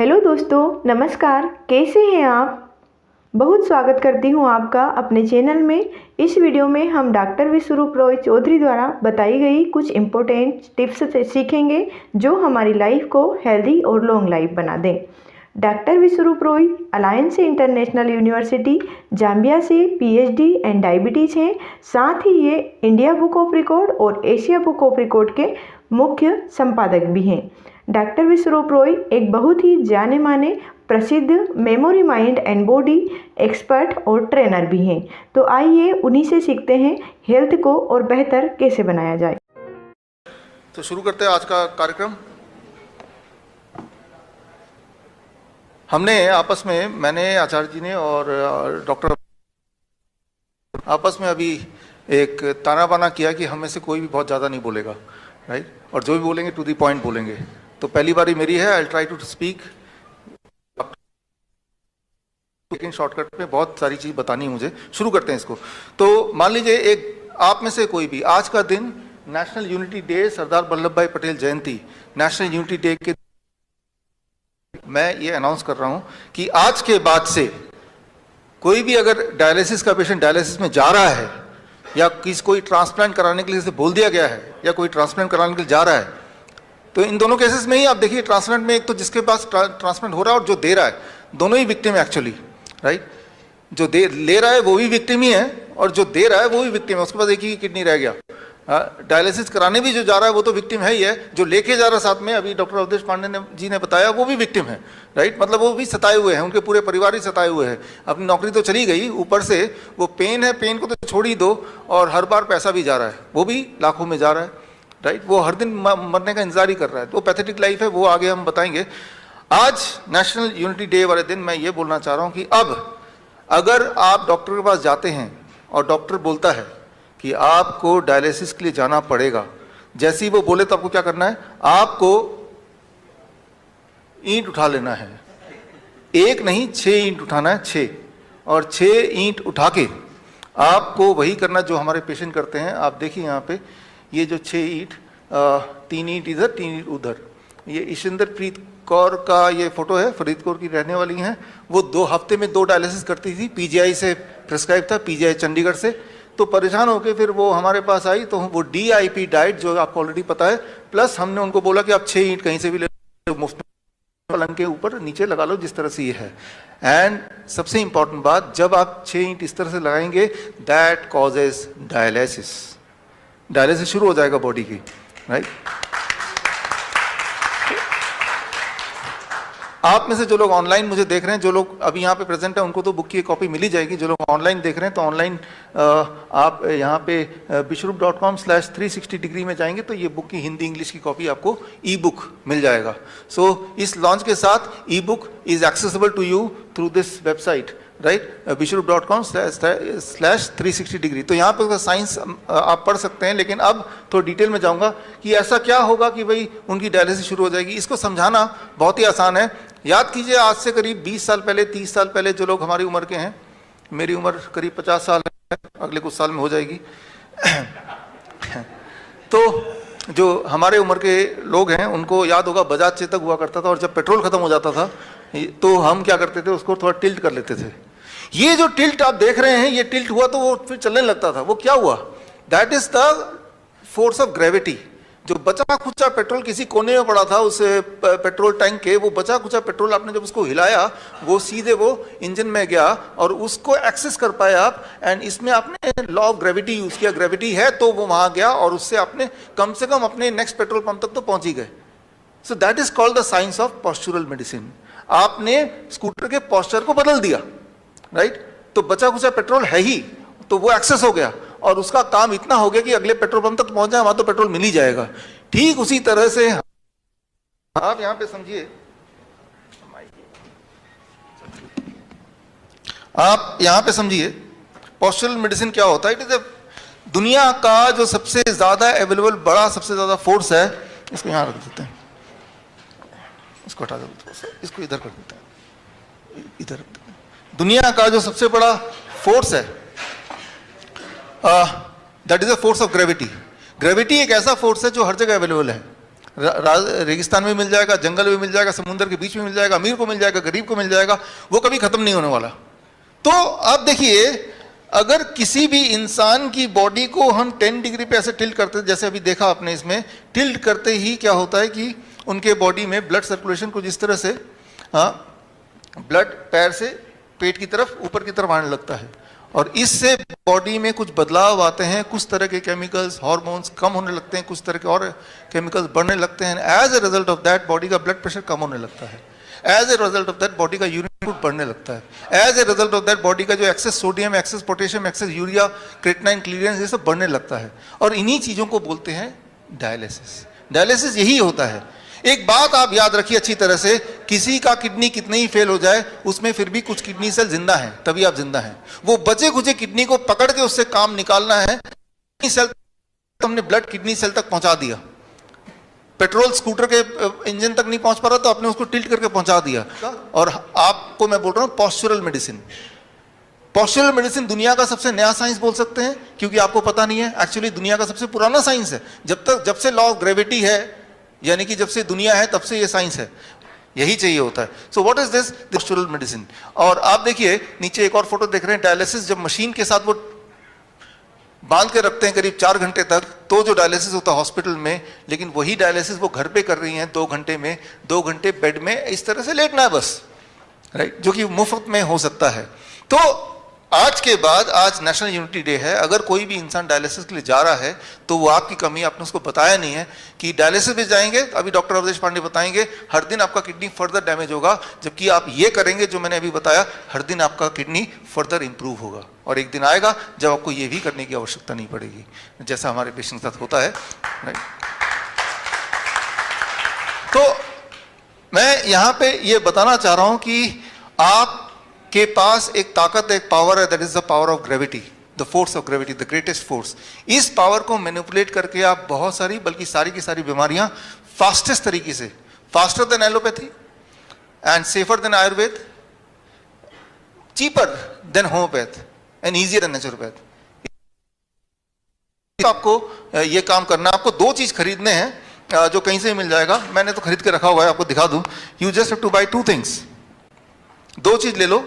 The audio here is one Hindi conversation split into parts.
हेलो दोस्तों, नमस्कार। कैसे हैं आप? बहुत स्वागत करती हूं आपका अपने चैनल में। इस वीडियो में हम डॉक्टर विश्वरूप रॉय चौधरी द्वारा बताई गई कुछ इम्पोर्टेंट टिप्स से सीखेंगे जो हमारी लाइफ को हेल्दी और लॉन्ग लाइफ बना दें। Doctor Biswaroop Roy alliance international university Zambia से पीएचडी एंड डायबिटीज़ हैं। साथ ही ये इंडिया बुक ऑफ रिकॉर्ड और एशिया बुक ऑफ रिकॉर्ड के मुख्य संपादक भी हैं। डॉक्टर विश्वरूप रॉय एक बहुत ही जाने माने प्रसिद्ध memory mind and body expert और ट्रेनर भी हैं। तो आइए उन्हीं से सीखते हैं हेल्थ को और बेहतर कैसे बनाया जाए। तो शुरू करते हैं आज का कार्यक्रम। हमने आपस में, मैंने, आचार्य जी ने और डॉक्टर आपस में अभी एक ताना बाना किया कि हम में से कोई भी बहुत ज़्यादा नहीं बोलेगा, राइट? और जो भी बोलेंगे टू द पॉइंट बोलेंगे। तो पहली बारी मेरी है, आई ट्राई टू स्पीक, लेकिन शॉर्टकट में बहुत सारी चीज़ बतानी है मुझे। शुरू करते हैं इसको। तो मान लीजिए एक आप में से कोई भी, आज का दिन national unity day, Sardar Vallabh भाई पटेल जयंती, नेशनल यूनिटी डे के मैं ये अनाउंस कर रहा हूं कि आज के बाद से कोई भी अगर डायलिसिस का पेशेंट डायलिसिस में जा रहा है या कोई ट्रांसप्लांट कराने के लिए से बोल दिया गया है या कोई ट्रांसप्लांट कराने के लिए जा रहा है, तो इन दोनों केसेस में ही आप देखिए, ट्रांसप्लांट में एक तो जिसके पास ट्रांसप्लांट हो रहा है और जो दे रहा है, दोनों ही विक्टिम है एक्चुअली, राइट? जो ले रहा है वो भी विक्टिम ही है और जो दे रहा है वो भी विक्टिम है। उसके पास एक ही किडनी रह गया। डायलिसिस कराने भी जो जा रहा है वो तो विक्टिम है ही है, जो लेके जा रहा है साथ में, अभी डॉक्टर अवधेश पांडे जी ने बताया, वो भी विक्टिम है, राइट? मतलब वो भी सताए हुए हैं, उनके पूरे परिवार ही सताए हुए हैं। अपनी नौकरी तो चली गई, ऊपर से वो पेन है, पेन को तो छोड़ ही दो, और हर बार पैसा भी जा रहा है, वो भी लाखों में जा रहा है, राइट? वो हर दिन मरने का इंतजार ही कर रहा है। तो पैथेटिक लाइफ है, वो आगे हम बताएंगे। आज नेशनल यूनिटी डे वाले दिन मैं ये बोलना चाह रहा हूँ कि अब अगर आप डॉक्टर के पास जाते हैं और डॉक्टर बोलता है कि आपको डायलिसिस के लिए जाना पड़ेगा, जैसे ही वो बोले तो आपको क्या करना है? आपको ईंट उठा लेना है। एक नहीं, 6 ईंट उठाना है, 6। और 6 ईंट उठा के आपको वही करना जो हमारे पेशेंट करते हैं। आप देखिए यहाँ पे ये जो 6 ईंट, 3 ईंट इधर, 3 ईंट उधर, ये ईशिंदर प्रीत कौर का ये फोटो है, फरीदकोट की रहने वाली हैं। वो 2 हफ्ते में 2 डायलिसिस करती थी, पीजीआई से प्रिस्क्राइब था, पीजीआई चंडीगढ़ से। तो परेशान होकर फिर वो हमारे पास आई, तो वो DIP डाइट जो आपको ऑलरेडी पता है, प्लस हमने उनको बोला कि आप 6 ईंट कहीं से भी ले लो, मुफ्त में पलंग के ऊपर नीचे लगा लो, जिस तरह से ये है। एंड सबसे इंपॉर्टेंट बात, जब आप 6 ईंट इस तरह से लगाएंगे, दैट कॉजेज डायलिसिस। डायलिसिस शुरू हो जाएगा बॉडी की, राइट? आप में से जो लोग ऑनलाइन मुझे देख रहे हैं, जो लोग अभी यहाँ पे प्रेजेंट हैं, उनको तो बुक की एक कॉपी मिली जाएगी। जो लोग ऑनलाइन देख रहे हैं, तो ऑनलाइन आप यहाँ पे bishrup.com/360 डिग्री में जाएंगे तो ये बुक की हिंदी इंग्लिश की कॉपी आपको ई बुक मिल जाएगा। सो इस लॉन्च के साथ e book is accessible to you through this website, right? bishrup.com/360 degree. तो यहाँ पर साइंस आप पढ़ सकते हैं, लेकिन अब थोड़ा डिटेल में जाऊँगा कि ऐसा क्या होगा कि भाई उनकी डायलिसिस शुरू हो जाएगी। इसको समझाना बहुत ही आसान है। याद कीजिए, आज से करीब 20 साल पहले, 30 साल पहले, जो लोग हमारी उम्र के हैं, मेरी उम्र करीब 50 साल है, अगले कुछ साल में हो जाएगी। तो जो हमारे उम्र के लोग हैं उनको याद होगा, बजाज चेतक हुआ करता था, और जब पेट्रोल खत्म हो जाता था तो हम क्या करते थे, उसको थोड़ा टिल्ट कर लेते थे। ये जो टिल्ट आप देख रहे हैं, ये टिल्ट हुआ तो वो फिर चलने लगता था। वो क्या हुआ? That is the force of gravity. जो बचा खुचा पेट्रोल किसी कोने में पड़ा था उस पेट्रोल टैंक के, वो बचा खुचा पेट्रोल आपने जब उसको हिलाया, वो सीधे वो इंजन में गया और उसको एक्सेस कर पाए आप। एंड इसमें आपने लॉ ऑफ ग्रेविटी यूज किया, ग्रेविटी है तो वो वहां गया और उससे आपने कम से कम अपने नेक्स्ट पेट्रोल पंप तक तो पहुंच ही गए। So that is called the science of postural medicine. आपने स्कूटर के पॉस्चर को बदल दिया, राइट? तो बचा खुचा पेट्रोल है ही, तो वो एक्सेस हो गया और उसका काम इतना हो गया कि अगले पेट्रोल पंप तक पहुंच जाए, वहां तो पेट्रोल मिल ही जाएगा। ठीक उसी तरह से आप यहां पे समझिए, आप यहां पे समझिए पॉस्चरल मेडिसिन क्या होता है। इट इज दुनिया का जो सबसे ज्यादा अवेलेबल बड़ा, सबसे ज्यादा फोर्स है। इसको यहां रख देते हैं, इसको हटा देते हैं, इसको इधर कर देते हैं, इधर रख देते हैं। दुनिया का जो सबसे बड़ा फोर्स है, that is a force of gravity. Gravity एक ऐसा फोर्स है जो हर जगह अवेलेबल है। रेगिस्तान में मिल जाएगा, जंगल में मिल जाएगा, समुद्र के बीच में मिल जाएगा, अमीर को मिल जाएगा, गरीब को मिल जाएगा, वो कभी खत्म नहीं होने वाला। तो आप देखिए, अगर किसी भी इंसान की बॉडी को हम 10 डिग्री पे ऐसे टिल्ट करते, जैसे अभी देखा आपने इसमें, टिल्ट करते ही क्या होता है कि उनके बॉडी में ब्लड सर्कुलेशन कुछ इस तरह से, ब्लड पैर से पेट की तरफ, ऊपर की तरफ आने लगता है, और इससे बॉडी में कुछ बदलाव आते हैं, कुछ तरह के केमिकल्स, हार्मोन्स कम होने लगते हैं, कुछ तरह के और केमिकल्स बढ़ने लगते हैं। As a result of that body का ब्लड प्रेशर कम होने लगता है, as a result of that body का यूरिन आउटपुट बढ़ने लगता है, as a result of that body का जो excess sodium, excess potassium, excess urea, creatinine clearance, ये सब बढ़ने लगता है, और इन्हीं चीज़ों को बोलते हैं डायलिसिस। डायलिसिस यही होता है। एक बात आप याद रखिए अच्छी तरह से, किसी का किडनी कितने ही फेल हो जाए, उसमें फिर भी कुछ किडनी सेल जिंदा हैं, तभी आप जिंदा हैं। वो बचे खुचे किडनी को पकड़ के उससे काम निकालना है। किडनी सेल हमने ब्लड किडनी सेल तक पहुंचा दिया, पेट्रोल स्कूटर के इंजन तक नहीं पहुंच पा रहा तो आपने उसको टिल्ट करके पहुंचा दिया। और आपको मैं बोल रहा हूं पॉस्चरल मेडिसिन। पॉस्चरल मेडिसिन दुनिया का सबसे नया साइंस बोल सकते हैं, क्योंकि आपको पता नहीं है, एक्चुअली दुनिया का सबसे पुराना साइंस है। जब से लॉ ऑफ ग्रेविटी है, यानी कि जब से दुनिया है तब से ये साइंस है, यही चाहिए होता है। So what is this postural medicine. और आप देखिए नीचे एक और फोटो देख रहे हैं, डायलिसिस जब मशीन के साथ वो बांध के रखते हैं करीब 4 घंटे तक, तो जो डायलिसिस होता है हॉस्पिटल में, लेकिन वही डायलिसिस वो घर पे कर रही हैं 2 घंटे में, 2 घंटे बेड में इस तरह से लेटना है बस, राइट, जो कि मुफ्त में हो सकता है। तो आज के बाद, आज नेशनल यूनिटी डे है, अगर कोई भी इंसान डायलिसिस के लिए जा रहा है तो वो आपकी कमी, आपने उसको बताया नहीं है कि डायलिसिस में जाएंगे, अभी डॉक्टर अवधेश पांडे बताएंगे, हर दिन आपका किडनी फर्दर डैमेज होगा, जबकि आप ये करेंगे जो मैंने अभी बताया, हर दिन आपका किडनी फर्दर इंप्रूव होगा। और एक दिन आएगा जब आपको ये भी करने की आवश्यकता नहीं पड़ेगी, जैसा हमारे पेशेंट के साथ होता है, राइट। तो मैं यहाँ पे ये बताना चाह रहा हूँ कि आप के पास एक ताकत, एक पावर है, that is the power of gravity, the force of gravity, the greatest force. इस पावर को मैनिपुलेट करके आप बहुत सारी, बल्कि सारी की सारी बीमारियां फास्टेस्ट तरीके से, faster than allopathy and safer than Ayurveda, cheaper than homeopath and easier than naturopath, आपको ये काम करना। आपको 2 चीज खरीदने हैं जो कहीं से मिल जाएगा, मैंने तो खरीद के रखा हुआ है, आपको दिखा दूं। You just have to buy 2 things, 2 चीज ले लो,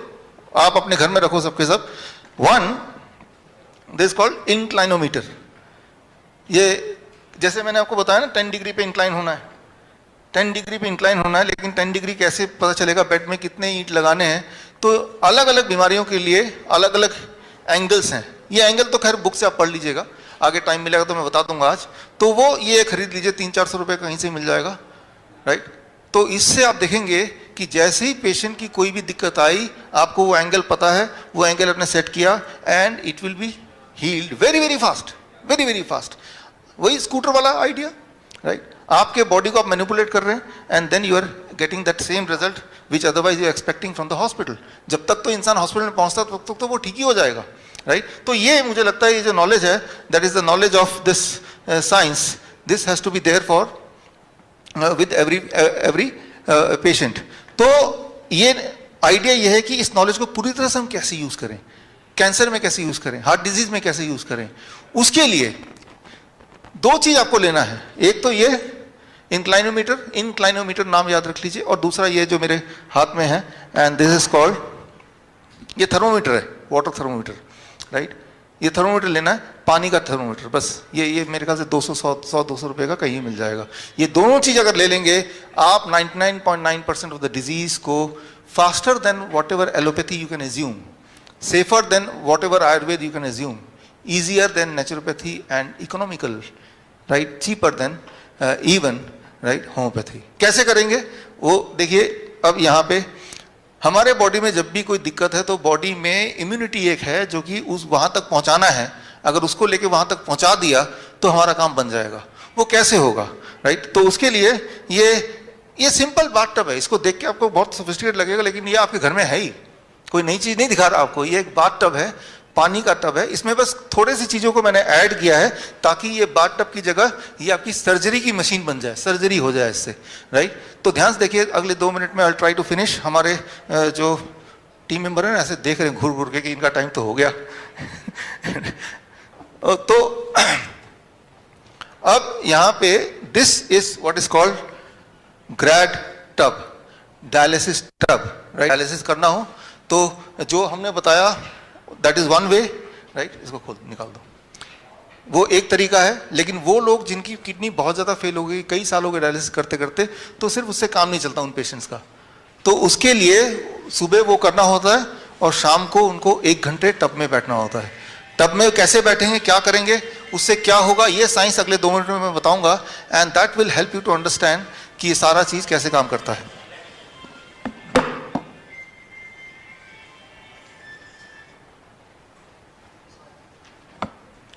आप अपने घर में रखो सबके सब। 1, दिस कॉल्ड इंक्लाइनोमीटर। ये जैसे मैंने आपको बताया ना 10 डिग्री पे इंक्लाइन होना है, 10 डिग्री पे इंक्लाइन होना है, लेकिन 10 डिग्री कैसे पता चलेगा, बेड में कितने ईंट लगाने हैं। तो अलग अलग बीमारियों के लिए अलग अलग एंगल्स हैं। ये एंगल तो खैर बुक से आप पढ़ लीजिएगा, आगे टाइम मिलेगा तो मैं बता दूंगा आज। तो वो ये खरीद लीजिए, 300-400 रुपये कहीं से मिल जाएगा, राइट। तो इससे आप देखेंगे कि जैसे ही पेशेंट की कोई भी दिक्कत आई, आपको वो एंगल पता है, वो एंगल आपने सेट किया and it will be healed very very fast, very very fast. वही स्कूटर वाला आइडिया, राइट। आपके बॉडी को आप मैनिपुलेट कर रहे हैं and then you are getting that same result which otherwise you expecting from the hospital. जब तक तो इंसान हॉस्पिटल में पहुंचता तब तक तो वो ठीक ही हो जाएगा, राइट। तो ये मुझे लगता है ये जो नॉलेज है, that is the knowledge of this science, this has to be there for with every patient. तो ये आइडिया ये है कि इस नॉलेज को पूरी तरह से हम कैसे यूज करें, कैंसर में कैसे यूज करें, हार्ट डिजीज में कैसे यूज करें। उसके लिए 2 चीज आपको लेना है, एक तो ये इंक्लाइनोमीटर, इंक्लाइनोमीटर नाम याद रख लीजिए, और दूसरा ये जो मेरे हाथ में है, एंड दिस इज कॉल्ड, ये थर्मोमीटर है, वाटर थर्मोमीटर, राइट। ये थर्मोमीटर लेना है, पानी का थर्मोमीटर, बस ये मेरे ख्याल से 200 रुपए का कहीं मिल जाएगा। ये दोनों चीज अगर ले लेंगे आप 99.9% ऑफ द डिजीज को faster than what ever allopathy you can assume, safer than what ever Ayurveda you can assume, easier than naturopathy and economical, right, cheaper than even, right, homeopathy। कैसे करेंगे वो देखिए। अब यहाँ पे हमारे बॉडी में जब भी कोई दिक्कत है तो बॉडी में इम्यूनिटी एक है जो कि उस वहाँ तक पहुँचाना है, अगर उसको लेके वहाँ तक पहुँचा दिया तो हमारा काम बन जाएगा। वो कैसे होगा, राइट। तो उसके लिए ये सिंपल बाथटब है, इसको देख के आपको बहुत सोफिस्टिकेट लगेगा, लेकिन ये आपके घर में है ही, कोई नई चीज़ नहीं दिखा रहा आपको। ये एक बाथटब है, पानी का टब है, इसमें बस थोड़ी सी चीज़ों को मैंने ऐड किया है ताकि ये बाथटब की जगह ये आपकी सर्जरी की मशीन बन जाए, सर्जरी हो जाए इससे, राइट। तो ध्यान से देखिए, अगले 2 मिनट में आई ट्राई टू फिनिश। हमारे जो टीम मेंबर हैं ऐसे देख रहे हैं घूर घूर के कि इनका टाइम तो हो गया। तो अब यहाँ पे this is what is called grad tub, dialysis tub, right. Dialysis करना हो तो जो हमने बताया that is one way, right. इसको खोल निकाल दो, वो एक तरीका है। लेकिन वो लोग जिनकी किडनी बहुत ज़्यादा फेल हो गई, कई साल हो गए डायलिसिस करते करते, तो सिर्फ उससे काम नहीं चलता उन पेशेंट्स का, तो उसके लिए सुबह वो करना होता है और शाम को उनको 1 घंटे टब में बैठना होता है। टब में कैसे बैठेंगे, क्या करेंगे, उससे क्या होगा, ये साइंस अगले 2 मिनट में मैं बताऊंगा, and that will help you to understand कि ये सारा चीज़ कैसे काम करता है।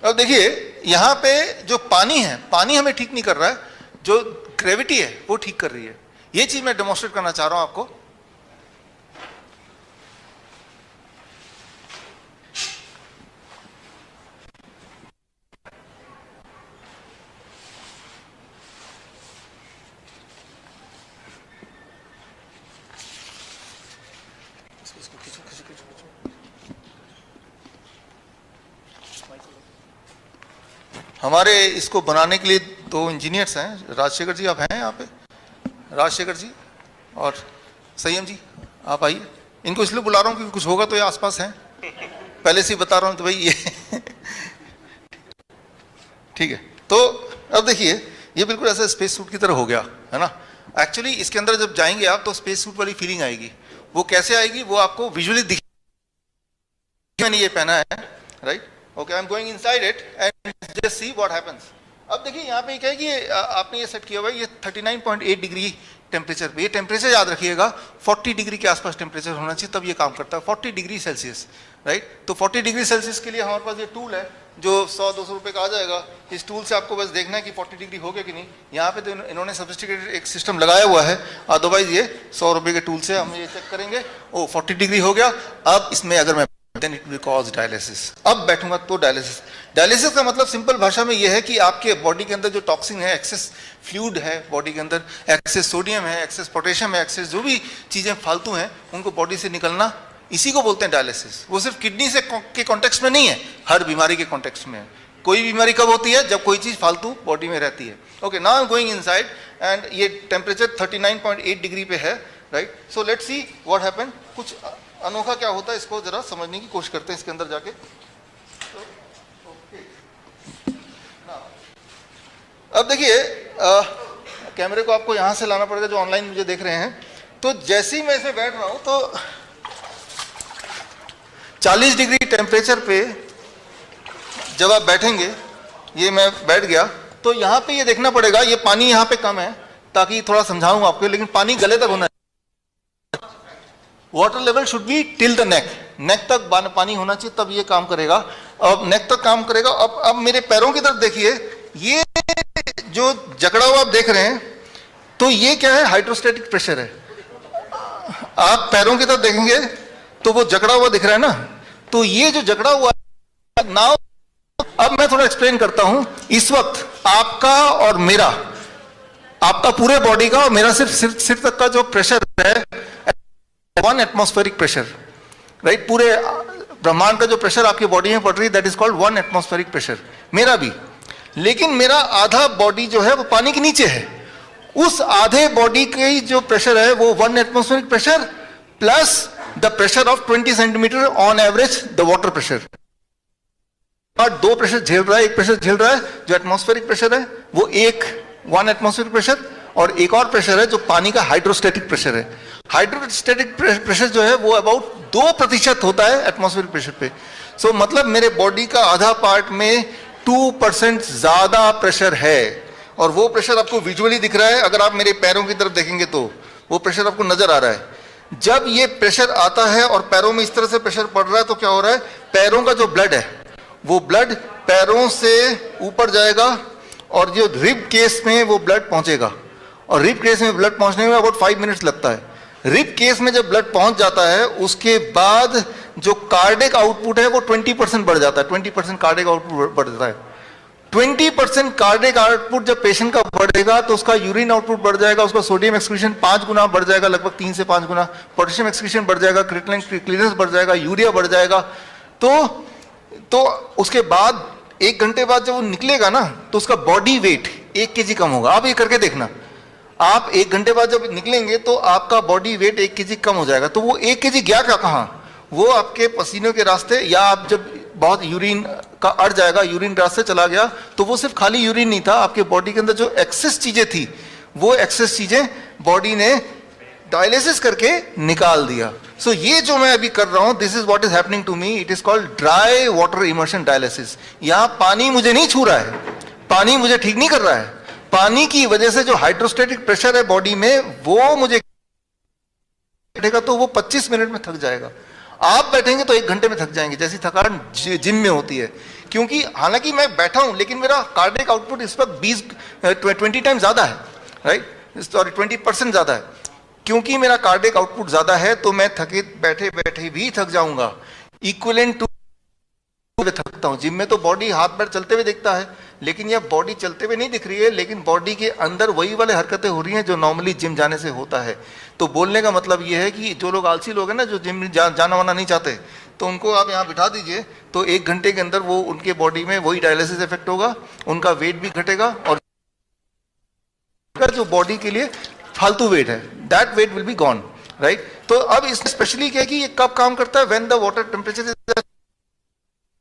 अब देखिए यहां पे जो पानी है, पानी हमें ठीक नहीं कर रहा है, जो ग्रेविटी है वो ठीक कर रही है। ये चीज मैं डेमोन्स्ट्रेट करना चाह रहा हूं आपको। हमारे इसको बनाने के लिए 2 इंजीनियर्स हैं, राजशेखर जी आप हैं यहाँ पे, राजशेखर जी और संयम जी आप आइए। इनको इसलिए बुला रहा हूँ क्योंकि कुछ होगा तो ये आसपास हैं, पहले से ही बता रहा हूँ तो भाई ये ठीक है। तो अब देखिए ये बिल्कुल ऐसा स्पेस सूट की तरह हो गया है ना। एक्चुअली इसके अंदर जब जाएंगे आप तो स्पेस सूट वाली फीलिंग आएगी। वो कैसे आएगी वो आपको विजुअली दिख, मैंने ये पहना है, right. Okay, I am going inside it and just see what happens. अब देखिए यहाँ पे क्या है कि आपने ये सेट किया हुआ है, ये 39.8 डिग्री टेम्परेचर पे। ये टेम्परेचर याद रखिएगा 40 डिग्री के आसपास टेम्परेचर होना चाहिए, तब ये काम करता है, 40 डिग्री सेल्सियस, राइट। तो 40 डिग्री सेल्सियस के लिए हमारे पास ये टूल है जो 100-200 रुपये का आ जाएगा। इस टूल से आपको बस देखना है कि 40 डिग्री हो गया कि नहीं। यहाँ पे तो इन्होंने सोफिस्टिकेटेड एक सिस्टम लगाया हुआ है, अदरवाइज ये 100 रुपये के टूल से हम ये चेक करेंगे। ओ 40 डिग्री हो गया। अब इसमें अगर मैं then it will cause dialysis। अब बैठूंगा तो डायलिसिस। डायलिसिस का मतलब सिंपल भाषा में यह है कि आपके बॉडी के अंदर जो टॉक्सिन है, एक्सेस फ्लूइड है बॉडी के अंदर, एक्सेस सोडियम है, एक्सेस पोटेशियम है, एक्सेस जो भी चीजें फालतू हैं उनको बॉडी से निकलना, इसी को बोलते हैं डायलिसिस। वो सिर्फ किडनी से के कॉन्टेक्स्ट में नहीं है, हर बीमारी के कॉन्टेक्स्ट में है। कोई बीमारी कब होती है, जब कोई चीज फालतू बॉडी में रहती है। Okay, now I am going inside and ये टेम्परेचर 39.8 डिग्री पे है, right. So let's see what happened. कुछ अनोखा क्या होता है इसको जरा समझने की कोशिश करते हैं इसके अंदर जाके। अब देखिए कैमरे को आपको यहां से लाना पड़ेगा जो ऑनलाइन मुझे देख रहे हैं। तो जैसे ही मैं इसमें बैठ रहा हूं तो 40 डिग्री टेम्परेचर पे जब आप बैठेंगे, ये मैं बैठ गया, तो यहाँ पे ये देखना पड़ेगा, ये पानी यहाँ पे कम है ताकि थोड़ा समझाऊं आपको, लेकिन पानी गले तक होना है। Water level should be till the neck, neck तक पानी होना चाहिए, तब ये काम करेगा। अब नेक तक काम करेगा। अब मेरे पैरों की तरफ देखिए, ये जो जकड़ा हुआ आप देख रहे हैं, तो ये क्या है, हाइड्रोस्टैटिक प्रेशर है। आप पैरों की तरफ देखेंगे तो वो जकड़ा हुआ दिख रहा है ना, तो ये जो जकड़ा हुआ है नाउ, अब मैं थोड़ा एक्सप्लेन करता हूं। इस वक्त आपका और मेरा, आपका पूरे बॉडी का और मेरा सिर्फ सिर तक का जो प्रेशर है 1 एटमॉस्फेरिक प्रेशर, राइट। पूरे ब्रह्मांड का जो प्रेशर आपकी बॉडी में पड़ रही है that is called 1 atmospheric pressure, मेरा भी। लेकिन मेरा आधा बॉडी जो है वो पानी के नीचे है। उस आधे बॉडी की जो प्रेशर है वो 1 atmospheric pressure plus the pressure of 20 centimetre on average the water pressure. और 2 प्रेशर झेल रहा है, एक प्रेशर झेल रहा है जो एटमॉस्फेरिक प्रेशर है, वो 1 एटमॉस्फेरिक प्रेशर, और एक और प्रेशर है जो पानी का हाइड्रोस्टैटिक प्रेशर है। हाइड्रोस्टैटिक प्रेशर जो है वो अबाउट 2% होता है एटमॉस्फेरिक प्रेशर पे। सो मतलब मेरे बॉडी का आधा पार्ट में 2% ज्यादा प्रेशर है, और वो प्रेशर आपको विजुअली दिख रहा है। अगर आप मेरे पैरों की तरफ देखेंगे तो वो प्रेशर आपको नजर आ रहा है। जब ये प्रेशर आता है और पैरों में इस तरह से प्रेशर पड़ रहा है तो क्या हो रहा है, पैरों का जो ब्लड है वो ब्लड पैरों से ऊपर जाएगा और जो रिब केस में वो ब्लड पहुंचेगा, और रिब केस में ब्लड पहुंचने में अबाउट 5 मिनट्स लगता है। रिब केस में जब ब्लड पहुंच जाता है उसके बाद जो कार्डिक आउटपुट है वो 20% बढ़ जाता है। 20% कार्डिक आउटपुट बढ़ जाता है। 20% कार्डिक आउटपुट जब पेशेंट का बढ़ेगा तो उसका यूरिन आउटपुट बढ़ जाएगा, उसका सोडियम एक्सक्रीशन 5 गुना बढ़ जाएगा, लगभग 3 से 5 गुना। पोटेशियम एक्सक्रीशन बढ़ जाएगा, क्रिएटिनिन क्लियरेंस बढ़ जाएगा, यूरिया बढ़ जाएगा। तो उसके बाद 1 घंटे बाद जब वो निकलेगा ना तो उसका बॉडी वेट 1 kg कम होगा। आप ये करके देखना, आप 1 घंटे बाद जब निकलेंगे तो आपका बॉडी वेट 1 kg कम हो जाएगा। तो वो 1 kg गया कहाँ? वो आपके पसीनों के रास्ते, या आप जब बहुत यूरिन का अड़ जाएगा, यूरिन रास्ते चला गया, तो वो सिर्फ खाली यूरिन नहीं था, आपके बॉडी के अंदर जो एक्सेस चीजें थी वो एक्सेस चीजें बॉडी ने डायलिसिस करके निकाल दिया। सो ये जो मैं अभी कर रहा हूं, this is what is happening to me, it is called dry water immersion dialysis. यहां पानी मुझे नहीं छू रहा है, पानी मुझे ठीक नहीं कर रहा है, पानी की वजह से जो हाइड्रोस्टेटिक प्रेशर है बॉडी में वो मुझे बैठेगा तो वो 25 मिनट में थक जाएगा। आप बैठेंगे तो 1 घंटे में थक जाएंगे, जैसी थकान जिम में होती है। क्योंकि हालांकि मैं बैठा हूं लेकिन मेरा कार्डियक आउटपुट इस वक्त 20 टाइम ज्यादा है, राइट, सॉरी 20% ज्यादा है। क्योंकि मेरा कार्डियक आउटपुट ज्यादा है तो मैं थके बैठे बैठे भी थक जाऊंगा, इक्विवेलेंट टू थकता हूं। जिम में तो बॉडी हाथ पैर चलते हुए दिखता है, लेकिन यह बॉडी चलते हुए नहीं दिख रही है, लेकिन बॉडी के अंदर वही वाले हरकतें हो रही हैं जो नॉर्मली जिम जाने से होता है। तो बोलने का मतलब यह है कि जो लोग आलसी लोग हैं ना, जो जिम जाना वाना नहीं चाहते, तो उनको आप यहाँ बिठा दीजिए, तो 1 घंटे के अंदर वो उनके बॉडी में वही डायलिसिस इफेक्ट होगा, उनका वेट भी घटेगा, और जो बॉडी के लिए फालतू वेट है that weight will be gone, right. तो अब इसमें स्पेशली क्या है कि ये कब काम करता है, व्हेन द वाटर टेम्परेचर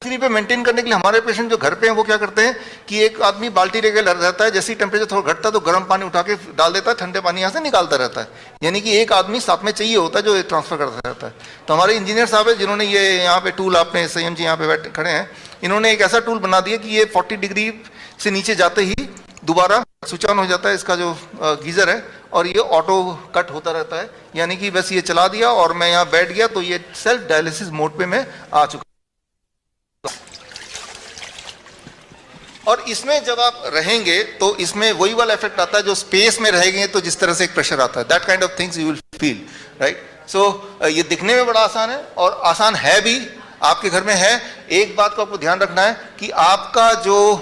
पे मेंटेन करने के लिए हमारे पेशेंट जो घर पे हैं वो क्या करते हैं कि एक आदमी बाल्टी लेके रहता है, जैसे ही टेम्परेचर थोड़ा घटता है तो गर्म पानी उठा के डाल देता है, ठंडे पानी यहाँ से निकालता रहता है। यानी कि एक आदमी साथ में चाहिए होता है जो ट्रांसफर करता रहता है। तो हमारे इंजीनियर साहब है जिन्होंने ये यहाँ पे टूल, आपने संयम जी यहाँ पे बैठे खड़े हैं, इन्होंने एक ऐसा टूल बना दिया कि ये 40 डिग्री से नीचे जाते ही दोबारा स्विच ऑन हो जाता है इसका जो गीजर है, और ये ऑटो कट होता रहता है। यानी कि बस ये चला दिया और मैं यहाँ बैठ गया तो ये सेल्फ डायलिसिस मोड पे मैं आ चुका। और इसमें जब आप रहेंगे तो इसमें वही वाला इफेक्ट आता है जो स्पेस में रहेंगे तो जिस तरह से एक प्रेशर आता है, that kind of things you will feel, right. So ये दिखने में बड़ा आसान है और आसान है भी, आपके घर में है। एक बात को आपको ध्यान रखना है कि आपका जो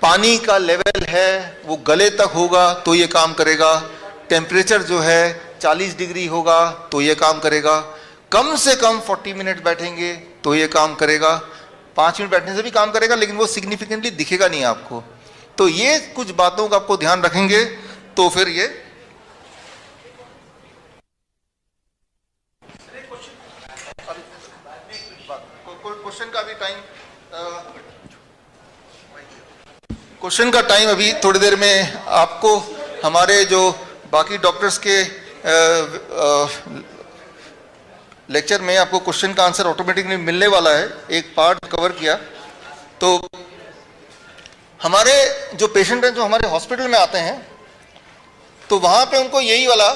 पानी का लेवल है वो गले तक होगा तो ये काम करेगा, टेम्परेचर जो है 40 डिग्री होगा तो ये काम करेगा, कम से कम 40 मिनट बैठेंगे तो ये काम करेगा, 5 मिनट बैठने से भी काम करेगा, लेकिन वो सिग्निफिकेंटली दिखेगा नहीं आपको। तो ये कुछ बातों का आपको ध्यान रखेंगे तो फिर ये क्वेश्चन का टाइम अभी थोड़ी देर में आपको हमारे जो बाकी डॉक्टर्स के लेक्चर में आपको क्वेश्चन का आंसर ऑटोमेटिकली मिलने वाला है। एक पार्ट कवर किया तो हमारे जो पेशेंट हैं जो हमारे हॉस्पिटल में आते हैं तो वहाँ पे उनको यही वाला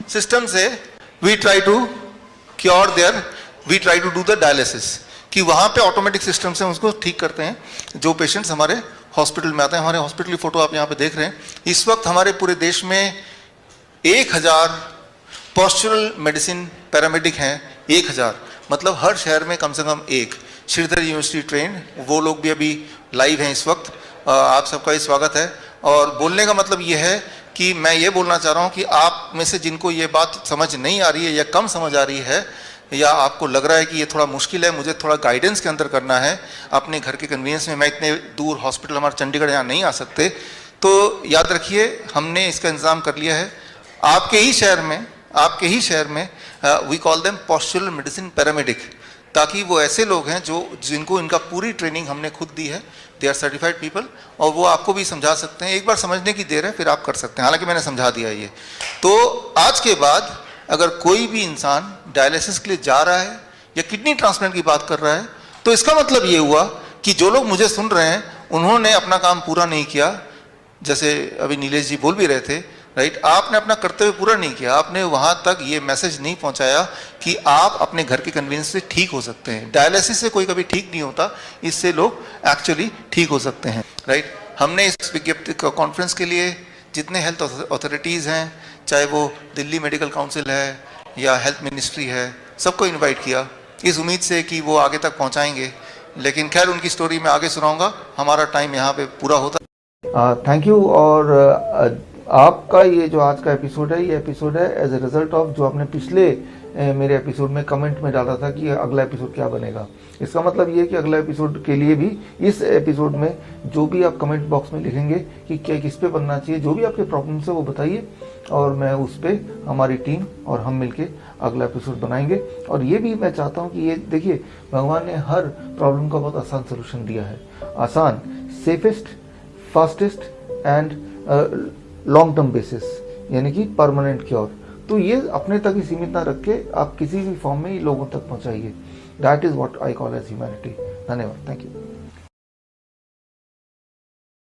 सिस्टम से we try to cure there, we try to do the dialysis, कि वहाँ पे ऑटोमेटिक सिस्टम से उसको ठीक करते हैं जो पेशेंट्स हमारे हॉस्पिटल में आते हैं। हमारे हॉस्पिटल की फ़ोटो आप यहाँ पे देख रहे हैं। इस वक्त हमारे पूरे देश में 1000 पॉस्चरल मेडिसिन पैरामेडिक हैं, 1000, मतलब हर शहर में कम से कम एक। श्रीधर यूनिवर्सिटी ट्रेन, वो लोग भी अभी लाइव हैं इस वक्त। आप सबका ही स्वागत है। और बोलने का मतलब ये है कि मैं ये बोलना चाह रहा हूँ कि आप में से जिनको ये बात समझ नहीं आ रही है या कम समझ आ रही है, या आपको लग रहा है कि ये थोड़ा मुश्किल है, मुझे थोड़ा गाइडेंस के अंदर करना है अपने घर के कन्वीनियंस में, मैं इतने दूर हॉस्पिटल हमारे चंडीगढ़ यहाँ नहीं आ सकते, तो याद रखिए हमने इसका इंतज़ाम कर लिया है। आपके ही शहर में we call them postural medicine paramedic, ताकि वो ऐसे लोग हैं जिनको इनका पूरी ट्रेनिंग हमने खुद दी है, दे आर सर्टिफाइड पीपल, और वो आपको भी समझा सकते हैं। एक बार समझने की देर है, फिर आप कर सकते हैं, हालांकि मैंने समझा दिया ये। तो आज के बाद अगर कोई भी इंसान डायलिसिस के लिए जा रहा है या किडनी ट्रांसप्लांट की बात कर रहा है, तो इसका मतलब ये हुआ कि जो लोग मुझे सुन रहे हैं उन्होंने अपना काम पूरा नहीं किया। जैसे अभी नीलेश जी बोल भी रहे थे, राइट, आपने अपना कर्तव्य पूरा नहीं किया, आपने वहाँ तक ये मैसेज नहीं पहुँचाया कि आप अपने घर के कन्वीनियंस से ठीक हो सकते हैं। डायलिसिस से कोई कभी ठीक नहीं होता, इससे लोग एक्चुअली ठीक हो सकते हैं, राइट। हमने इस विज्ञप्ति कॉन्फ्रेंस के लिए जितने हेल्थ अथॉरिटीज़ हैं, चाहे वो दिल्ली मेडिकल काउंसिल है या हेल्थ मिनिस्ट्री है, सबको इनवाइट किया इस उम्मीद से कि वो आगे तक पहुंचाएंगे। लेकिन खैर उनकी स्टोरी मैं आगे सुनाऊंगा, हमारा टाइम यहाँ पे पूरा होता। Thank you. और आपका ये जो आज का एपिसोड है, ये एपिसोड है एज ए रिजल्ट ऑफ जो आपने पिछले मेरे एपिसोड में कमेंट में डाला था कि अगला एपिसोड क्या बनेगा। इसका मतलब ये है कि अगला एपिसोड के लिए भी इस एपिसोड में जो भी आप कमेंट बॉक्स में लिखेंगे कि क्या किस पे बनना चाहिए, जो भी आपके प्रॉब्लम्स है वो बताइए, और मैं उस पर हमारी टीम और हम मिलके अगला एपिसोड बनाएंगे। और ये भी मैं चाहता हूँ कि ये देखिए, भगवान ने हर प्रॉब्लम का बहुत आसान सोल्यूशन दिया है, आसान, safest, fastest and long term basis, यानी कि परमानेंट क्योर। तो ये अपने तक ही सीमित ना रख के आप किसी भी फॉर्म में लोगों तक पहुंचाइए। That is what I call as humanity. धन्यवाद, थैंक यू।